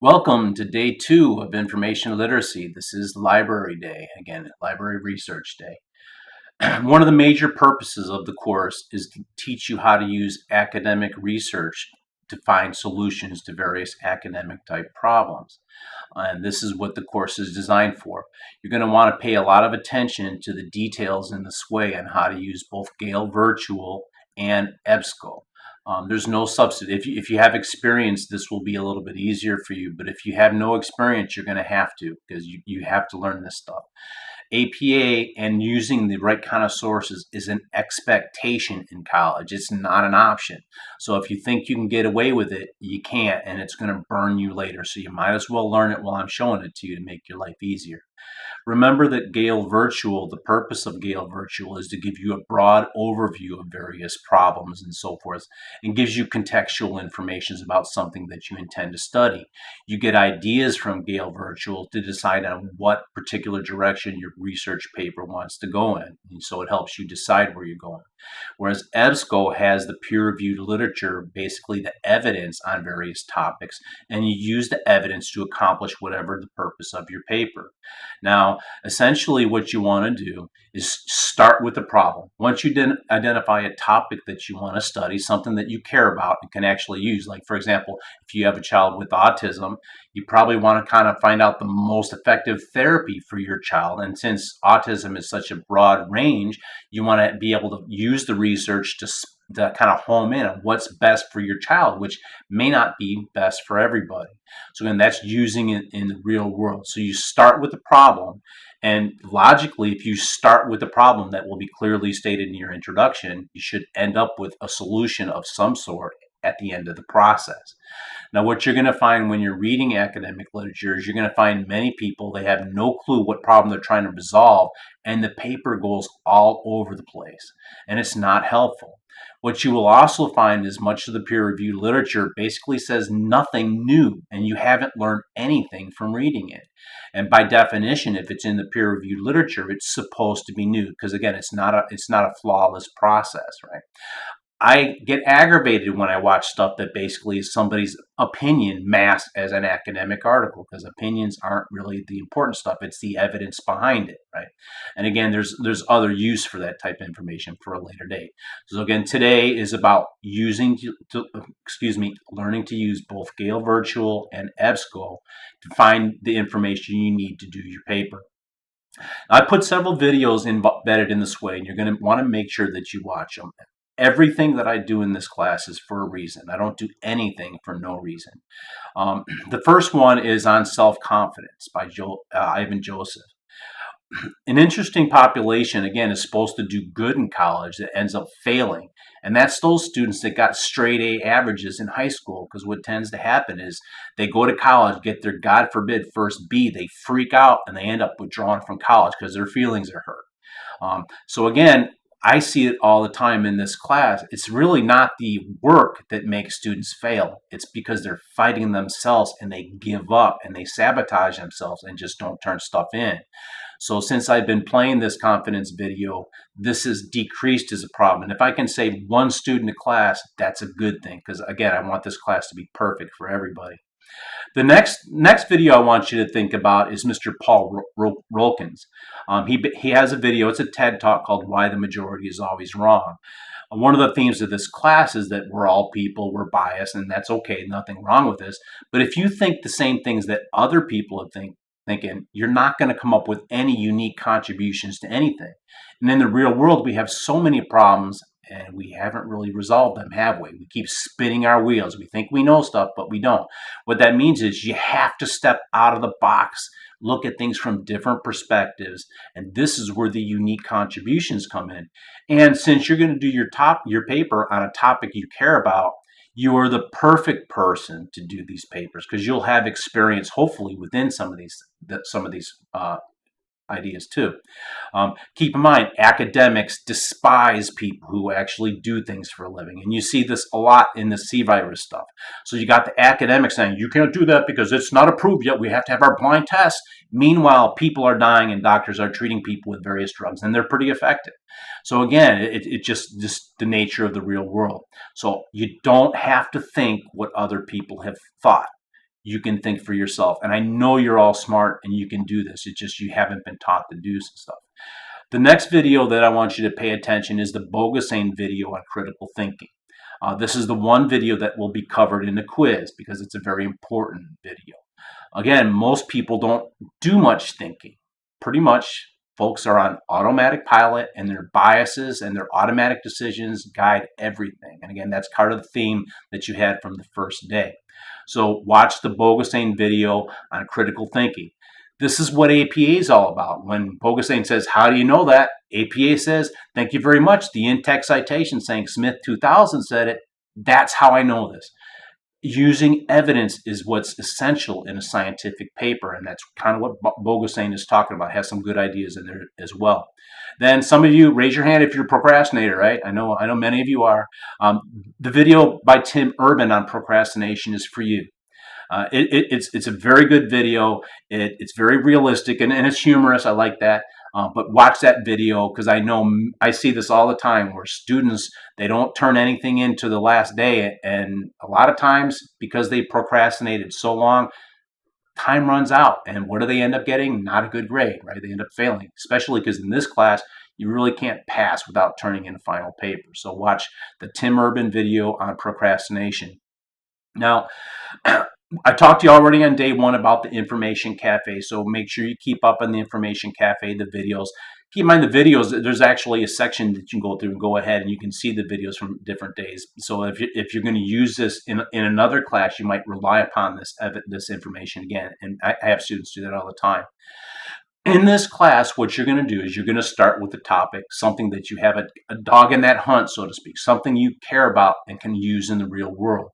Welcome to day 2 of information literacy. This is library day, again, library research day. One of the major purposes of the course is to teach you how to use academic research to find solutions to various academic type problems. And this is what the course is designed for. You're going to want to pay a lot of attention to the details in this way on how to use both Gale Virtual and EBSCO. There's no substitute. If you have experience, this will be a little bit easier for you. But if you have no experience, you're going to have to, because you have to learn this stuff. APA and using the right kind of sources is an expectation in college. It's not an option. So if you think you can get away with it, you can't, and it's going to burn you later. So you might as well learn it while I'm showing it to you to make your life easier. Remember that Gale Virtual, the purpose of Gale Virtual is to give you a broad overview of various problems and so forth, and gives you contextual information about something that you intend to study. You get ideas from Gale Virtual to decide on what particular direction your research paper wants to go in, and so it helps you decide where you're going. Whereas EBSCO has the peer-reviewed literature, basically the evidence on various topics, and you use the evidence to accomplish whatever the purpose of your paper. Now, essentially what you want to do is start with the problem. Once you identify a topic that you want to study, something that you care about and can actually use, like for example, if you have a child with autism, you probably want to kind of find out the most effective therapy for your child. And since autism is such a broad range, you want to be able to use the research to kind of home in on what's best for your child, which may not be best for everybody. So again, that's using it in the real world. So you start with the problem, and logically, if you start with the problem that will be clearly stated in your introduction, you should end up with a solution of some sort at the end of the process. Now, what you're going to find when you're reading academic literature is you're going to find many people, they have no clue what problem they're trying to resolve, and the paper goes all over the place, and it's not helpful. What you will also find is much of the peer-reviewed literature basically says nothing new, and you haven't learned anything from reading it. And by definition, if it's in the peer-reviewed literature, it's supposed to be new, because again, it's not a flawless process, right? I get aggravated when I watch stuff that basically is somebody's opinion masked as an academic article, because opinions aren't really the important stuff. It's the evidence behind it, right? And again, there's other use for that type of information for a later date. So again, today is about learning to use both Gale Virtual and EBSCO to find the information you need to do your paper. Now, I put several videos embedded in this way, and you're going to want to make sure that you watch them. Everything that I do in this class is for a reason. I don't do anything for no reason. The first one is on self-confidence by Ivan Joseph. An interesting population, again, is supposed to do good in college that ends up failing. And that's those students that got straight A averages in high school, because what tends to happen is they go to college, get their, God forbid, first B, they freak out, and they end up withdrawing from college because their feelings are hurt. So again, I see it all the time in this class. It's really not the work that makes students fail. It's because they're fighting themselves and they give up and they sabotage themselves and just don't turn stuff in. So since I've been playing this confidence video, this is decreased as a problem. And if I can save one student a class, that's a good thing, because again, I want this class to be perfect for everybody. The next video I want you to think about is Mr. Paul Rolkins. He has a video, it's a TED Talk called Why the Majority is Always Wrong. One of the themes of this class is that we're all people, we're biased, and that's okay, nothing wrong with this. But if you think the same things that other people are thinking, you're not going to come up with any unique contributions to anything. And in the real world, we have so many problems, and we haven't really resolved them, have we? We keep spinning our wheels. We think we know stuff, but we don't. What that means is you have to step out of the box, look at things from different perspectives, and this is where the unique contributions come in. And since you're going to do your paper on a topic you care about, you are the perfect person to do these papers, because you'll have experience, hopefully, within some of these ideas too. Keep in mind, academics despise people who actually do things for a living. And you see this a lot in the C virus stuff. So you got the academics saying, you can't do that because it's not approved yet. We have to have our blind tests. Meanwhile, people are dying and doctors are treating people with various drugs, and they're pretty effective. So again, it's just the nature of the real world. So you don't have to think what other people have thought. you can think for yourself. And I know you're all smart and you can do this. It's just you haven't been taught to do some stuff. The next video that I want you to pay attention is the Bogusane video on critical thinking. This is the one video that will be covered in the quiz because it's a very important video. Again, most people don't do much thinking. Pretty much, folks are on automatic pilot, and their biases and their automatic decisions guide everything. And again, that's part of the theme that you had from the first day. So watch the Bogusane video on critical thinking. This is what APA is all about. When Bogusane says, how do you know that? APA says, thank you very much. The in-text citation saying Smith 2000 said it. That's how I know this. Using evidence is what's essential in a scientific paper, and that's kind of what Bogusane is talking about. Has some good ideas in there as well. Then some of you raise your hand if you're a procrastinator, right? I know many of you are. The video by Tim Urban on procrastination is for you. It's a very good video. It's very realistic and it's humorous. I like that. But watch that video because I see this all the time where students, they don't turn anything into the last day. And a lot of times because they procrastinated so long, time runs out. And what do they end up getting? Not a good grade, right? They end up failing, especially because in this class, you really can't pass without turning in a final paper. So watch the Tim Urban video on procrastination. Now, I talked to you already on day one about the Information Cafe, so make sure you keep up on the Information Cafe, the videos. Keep in mind the videos, there's actually a section that you can go through and go ahead and you can see the videos from different days. So if you're going to use this in another class, you might rely upon this information again. And I have students do that all the time. In this class, what you're going to do is you're going to start with the topic, something that you have a dog in that hunt, so to speak, something you care about and can use in the real world.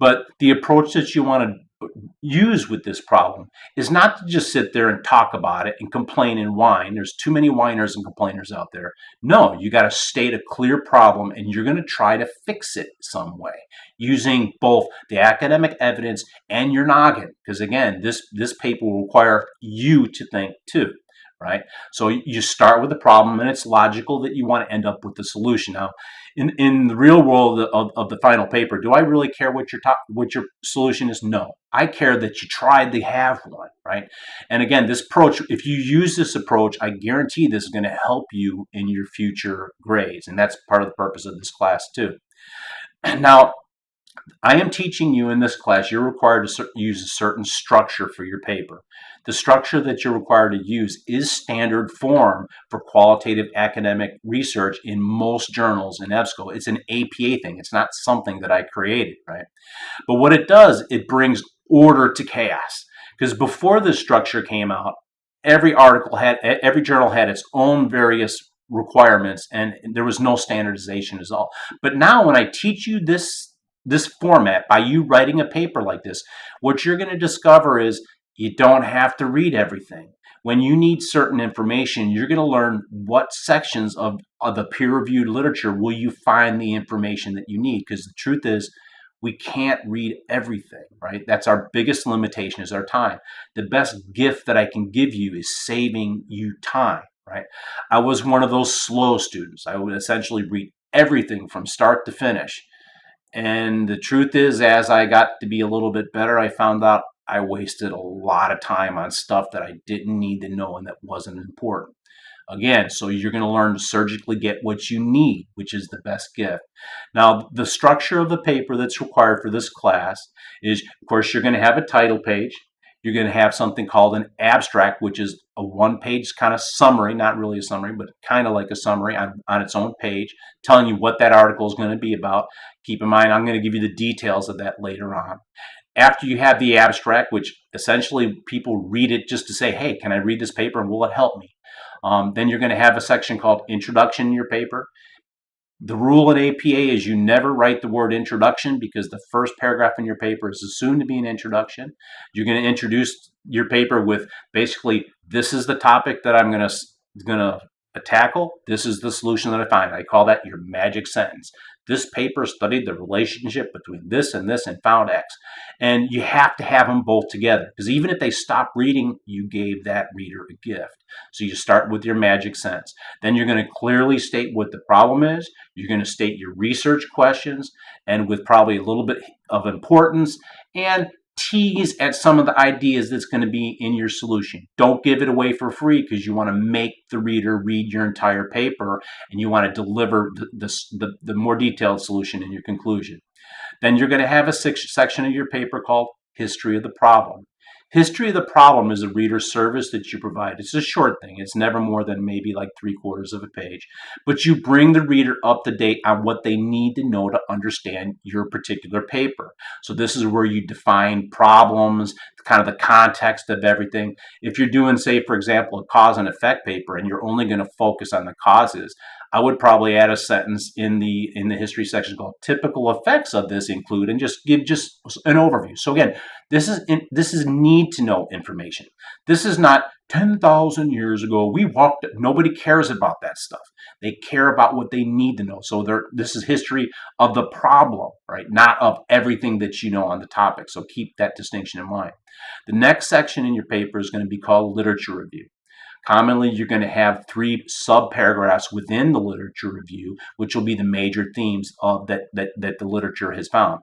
But the approach that you want to use with this problem is not to just sit there and talk about it and complain and whine. There's too many whiners and complainers out there. No, you got to state a clear problem and you're going to try to fix it some way using both the academic evidence and your noggin. Because again, this paper will require you to think too. Right? So you start with the problem, and it's logical that you want to end up with the solution. Now, in the real world of the final paper, do I really care what your solution is? No. I care that you tried to have one, right? And again, this approach, if you use this approach, I guarantee this is going to help you in your future grades, and that's part of the purpose of this class too. Now, I am teaching you in this class, you're required to use a certain structure for your paper. The structure that you're required to use is standard form for qualitative academic research in most journals in EBSCO. It's an APA thing. It's not something that I created, right? But what it does, it brings order to chaos. Because before this structure came out, every journal had its own various requirements, and there was no standardization at all. But now when I teach you this format, by you writing a paper like this, what you're going to discover is you don't have to read everything. When you need certain information, you're going to learn what sections of the peer-reviewed literature will you find the information that you need. Because the truth is, we can't read everything, right? That's our biggest limitation, is our time. The best gift that I can give you is saving you time, right? I was one of those slow students. I would essentially read everything from start to finish. And the truth is, as I got to be a little bit better, I found out I wasted a lot of time on stuff that I didn't need to know and that wasn't important. Again, so you're going to learn to surgically get what you need, which is the best gift. Now, the structure of the paper that's required for this class is, of course, you're going to have a title page. You're going to have something called an abstract, which is a one-page kind of summary, not really a summary, but kind of like a summary on its own page, telling you what that article is going to be about. Keep in mind, I'm going to give you the details of that later on. After you have the abstract, which essentially people read it just to say, hey, can I read this paper and will it help me? Then you're going to have a section called Introduction in your paper. The rule in APA is you never write the word introduction because the first paragraph in your paper is assumed to be an introduction. You're going to introduce your paper with basically, this is the topic that I'm going to tackle. This is the solution that I find. I call that your magic sentence. This paper studied the relationship between this and found X. And you have to have them both together because even if they stop reading, you gave that reader a gift. So you start with your magic sentence. Then you're going to clearly state what the problem is. You're going to state your research questions and with probably a little bit of importance and tease at some of the ideas that's going to be in your solution. Don't give it away for free because you want to make the reader read your entire paper and you want to deliver the more detailed solution in your conclusion. Then you're going to have a section of your paper called History of the Problem. History of the problem is a reader service that you provide. It's a short thing. It's never more than maybe like 3/4 of a page. But you bring the reader up to date on what they need to know to understand your particular paper. So this is where you define problems, kind of the context of everything. If you're doing, say, for example, a cause and effect paper and you're only going to focus on the causes, I would probably add a sentence in the history section called typical effects of this include, and just give just an overview. So again, this is need to know information. This is not 10,000 years ago we walked. Nobody cares about that stuff. They care about what they need to know. So this is history of the problem, right? Not of everything that you know on the topic. So keep that distinction in mind. The next section in your paper is going to be called literature review. Commonly, you're going to have 3 sub-paragraphs within the literature review, which will be the major themes of that the literature has found.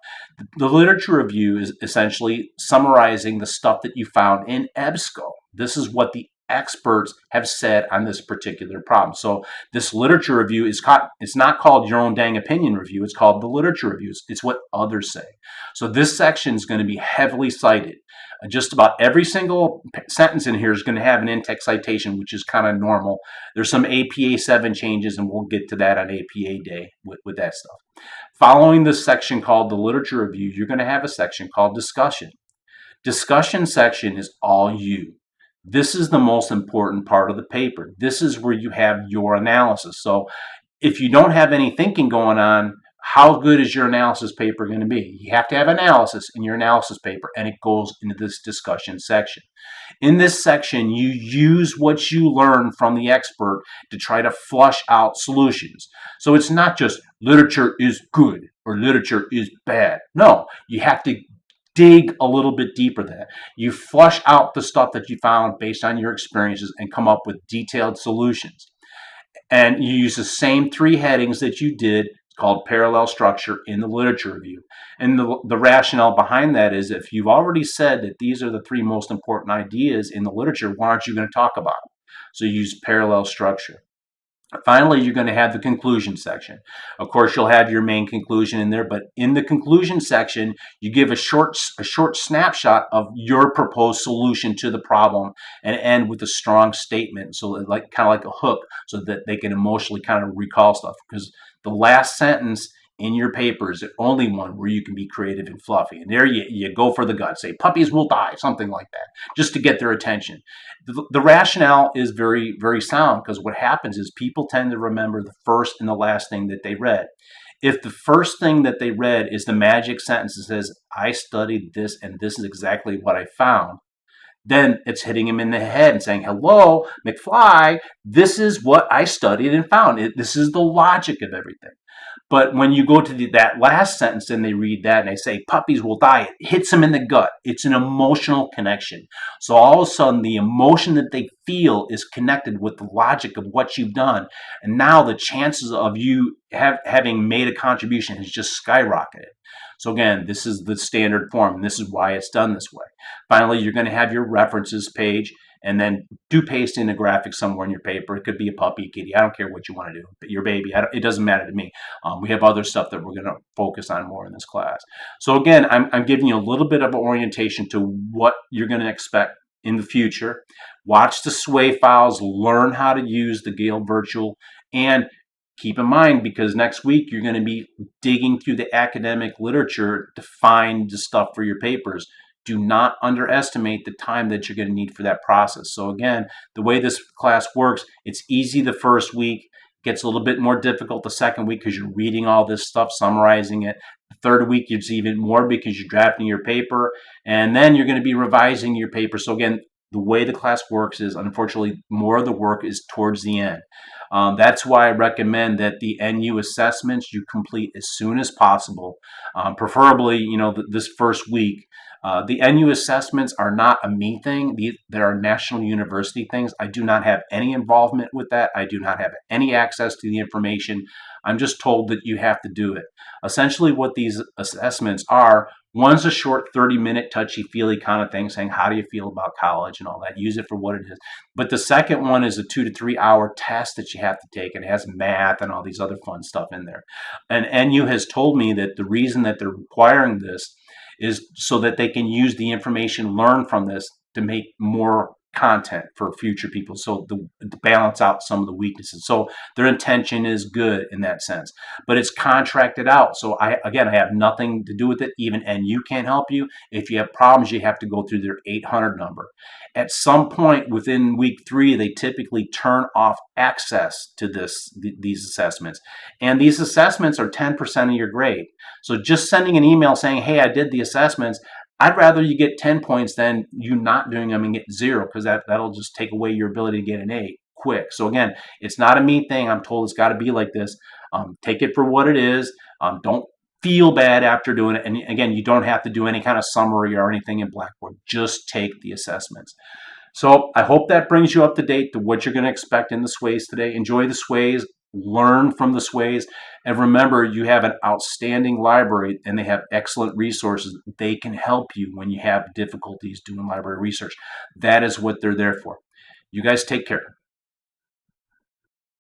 The literature review is essentially summarizing the stuff that you found in EBSCO. This is what the experts have said on this particular problem. So this literature review it's not called your own dang opinion review. It's called the literature review. It's what others say. So this section is going to be heavily cited. Just about every single sentence in here is going to have an in-text citation, which is kind of normal. There's some APA 7 changes, and we'll get to that on APA Day with that stuff. Following this section called the literature review, you're going to have a section called discussion. Discussion section is all you. This is the most important part of the paper. This is where you have your analysis. So if you don't have any thinking going on, how good is your analysis paper going to be? You have to have analysis in your analysis paper, and it goes into this discussion section. In this section, you use what you learn from the expert to try to flush out solutions. So it's not just literature is good or literature is bad. No, you have to dig a little bit deeper than that. You flush out the stuff that you found based on your experiences and come up with detailed solutions. And you use the same 3 headings that you did called parallel structure in the literature review. And the rationale behind that is if you've already said that these are the 3 most important ideas in the literature, why aren't you going to talk about them? So you use parallel structure. Finally, you're going to have the conclusion section. Of course, you'll have your main conclusion in there, but in the conclusion section, you give a short snapshot of your proposed solution to the problem and end with a strong statement, so like kind of like a hook, so that they can emotionally kind of recall stuff. Because the last sentence in your paper is the only one where you can be creative and fluffy. And there you go for the gut. Say, puppies will die, something like that, just to get their attention. The rationale is very, very sound, because what happens is people tend to remember the first and the last thing that they read. If the first thing that they read is the magic sentence that says, I studied this and this is exactly what I found, then it's hitting him in the head and saying, hello, McFly, this is what I studied and found. This is the logic of everything. But when you go to that last sentence and they read that and they say, puppies will die, it hits them in the gut. It's an emotional connection. So all of a sudden, the emotion that they feel is connected with the logic of what you've done. And now the chances of you having made a contribution has just skyrocketed. So again, this is the standard form, and this is why it's done this way. Finally, you're going to have your references page, and then do paste in a graphic somewhere in your paper. It could be a puppy, a kitty. I don't care what you want to do. But your baby, it doesn't matter to me. We have other stuff that we're going to focus on more in this class. So again, I'm giving you a little bit of an orientation to what you're going to expect in the future. Watch the sway files, learn how to use the Gale Virtual, and keep in mind, because next week you're going to be digging through the academic literature to find the stuff for your papers. Do not underestimate the time that you're going to need for that process. So again, the way this class works, it's easy the first week, gets a little bit more difficult the second week because you're reading all this stuff, summarizing it. The third week, it's even more because you're drafting your paper, and then you're going to be revising your paper. So again, the way the class works is, unfortunately, more of the work is towards the end. That's why I recommend that the NU assessments you complete as soon as possible, preferably, this first week. The NU assessments are not a me thing. They are national university things. I do not have any involvement with that. I do not have any access to the information. I'm just told that you have to do it. Essentially, what these assessments are One's a short 30-minute touchy-feely kind of thing saying, how do you feel about college and all that? Use it for what it is. But the second one is a 2 to 3 hour test that you have to take. It has math and all these other fun stuff in there. And NU has told me that the reason that they're requiring this is so that they can use the information learned from this to make more content for future people, so to balance out some of the weaknesses. So their intention is good in that sense, but it's contracted out. So I have nothing to do with it. Even NU can't help you. If you have problems, you have to go through their 800 number. At some point within week 3, they typically turn off access to these assessments, and these assessments are 10% of your grade. So just sending an email saying, hey, I did the assessments, I'd rather you get 10 points than you not doing them and get 0, because that'll just take away your ability to get an A quick. So again, it's not a me thing. I'm told it's got to be like this. Take it for what it is. Don't feel bad after doing it. And again, you don't have to do any kind of summary or anything in Blackboard. Just take the assessments. So I hope that brings you up to date to what you're going to expect in the sways today. Enjoy the sways, learn from the sways, and remember, you have an outstanding library and they have excellent resources. They can help you when you have difficulties doing library research. That is what they're there for. You guys take care.